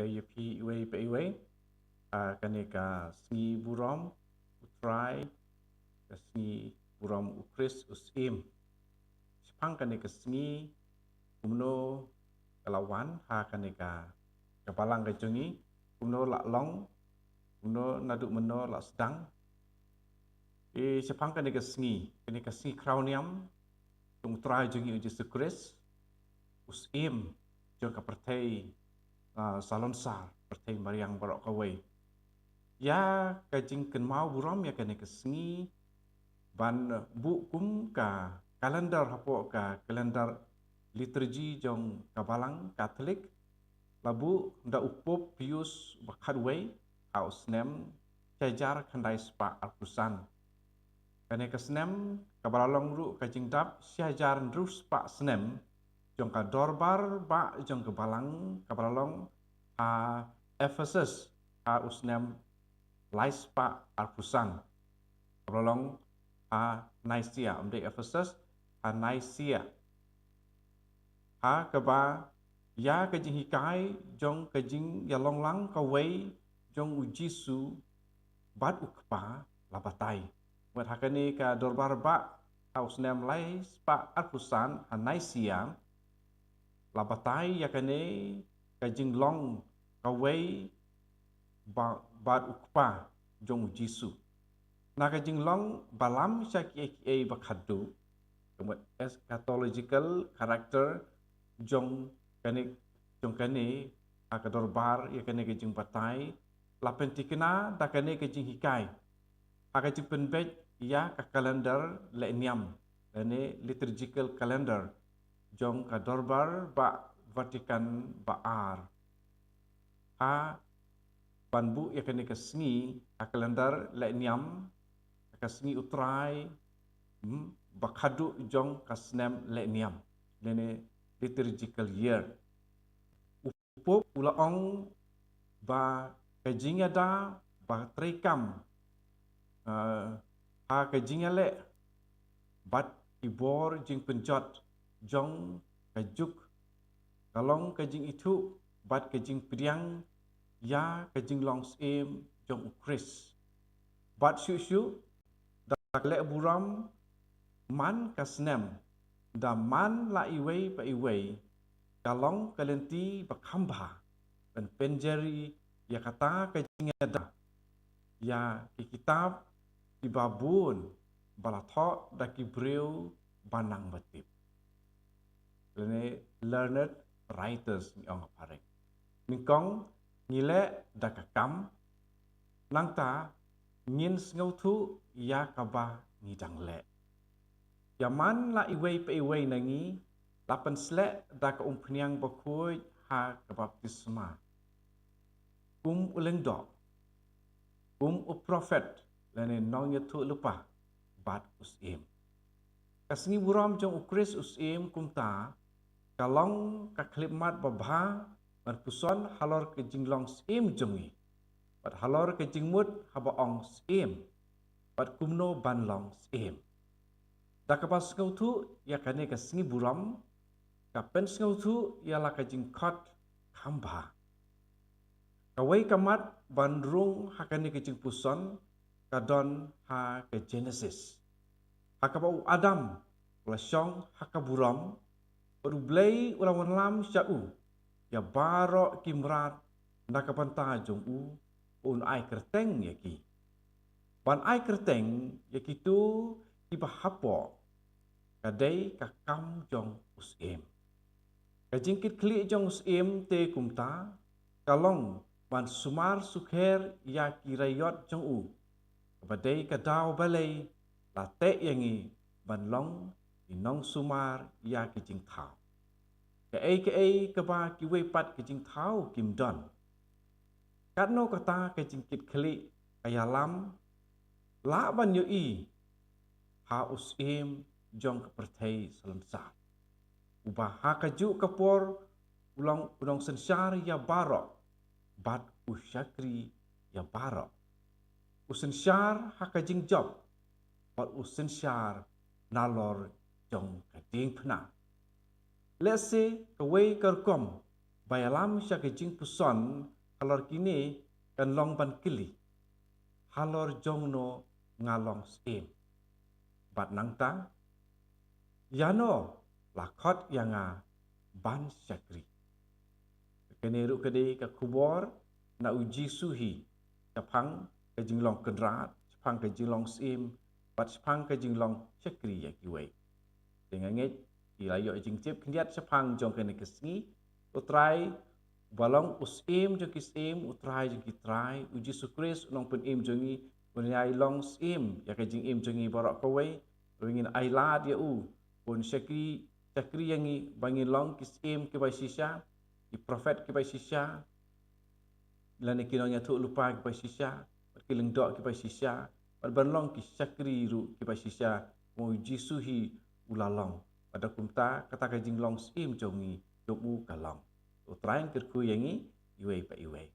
Leyepi iwe pe iwe kaneka sni burom utrai sni burom ukris usim sipang kaneka sni umno kalawan kaneka kapalang kajungi umno laklong umno naduk meno lak sedang sipang kaneka sni krauniam tung utrai jungi uji sukris usim jong kapertei salon sar pertei mariang barok kawai ya kajing kenmau buram ya kene kesngi ban bu kum ka kalendar hapo ka kalendar liturgi jong kabalang Katolik labu nda upop pius bakhadway aus nem cajar khandai spa arkusan kene kesnem kabalalong ru kajing dap syajar ndrus pa snem jong ka dorbar ba jong kabalang kabalalong Ephesus usnem Laispa Arpusan kabalalong Nicaea umde Ephesus Nicaea kaba ya kajing hikai jong kajing yalong lang kawai jong ujisu bat ukpa labatai buat hakani ka dorbar ba usnem Laispa Arpusan Nicaea labatai yakane kajing long kawai bat ukpa jong jisu na kajing long balam syaki bakhadu kemudian eschatological character jong kane akadorbar yakane kajing batai lapentikena dakane kajing hikai akajing penbet ya ka kalendar leniam ane liturgical calendar jong kadorbar ba Vatikan baar banbu yakane kasngi kalendar leniam kasngi utrai bakhadu jong kasnem leniam lene liturgical year upop ulaong ba kajingada ba trekam kajingale bat ibor jing penjot jong kajuk kalong kajing itu bat kajing priang ya kajing long sim jong ukris bat syu dak le buram man kasnem da man la iwei pa iwei kalong kalenti bakhamba dan penjeri ya kata kajing ada ya ki kitab di babun balatho da kibreu banang batip lene learned writers ni ong parek ningkong ngile dakakam langta ngin ngautu ya kaba ngidang le yaman la iwei pe iwei nangi lapan sle dak umpniang bakoi kabaptisma uleng do prophet lene nong yetu lupa bat usim kasngi buram jong ukris usim kumta kalong kaklimat babha berpuson halor ke jinglong sim jongi bat halor ke jingmut haba ong sim bat kumno banlong sim dakapas ngautu ya kane ke singi buram kapen ngautu ya la ke jingkot khamba kawai kamat bandrung hakane ke jingpuson kadon ke Genesis hakabau Adam lasyong hakaburam berublai ulang lam syau ya barok kimrat nakapanta jong un ai kerteng yaki ban ai kerteng yaki tu tiba hapo kadai kakam jong usim kajingkit kli jong usim te kumta kalong ban sumar sukher ya kirayot jong badai kadau balai late yangi ban long inong sumar ya kijing thau ke keba kiwe pat kijing thau kim don katno kata kijing kit khli ayalam la ban yo usim jong keperthei selensa ubah kaju kapor ulang sensar ya barok bat usyakri ya barok usensar hakajing job bat usensar nalor jong kading phna let's say kawai karkom bayalam sya kejing puson halor kini kan long ban kili halor jongno ngalong sim bat nangta yano lakot yanga ban syakri kene ru kede ka kubor na uji suhi kapang ka jinglong kedrat kapang ka jinglong sim bat kapang ka jinglong syakri ya kiwai dengan nget ilayo jingtip kendiat kapang jong kene kesngi utrai balong usim jong kisim utrai jong kitrai uji sukris nong pen im jongi punyai long sim ya ka jing im jongi borok kawai wingin ailad ya u pun syakri yangi bangin long kisim ke bai sisa di profet ke bai sisa lani kinonya tu lupa ke bai sisa kileng dok ke bai sisa balong ki syakri ru ke bai sisa mo jisuhi ulalong pada kumta kata ka jing long sim jongi dobu kalong utrain kerku yangi iwei pa iwei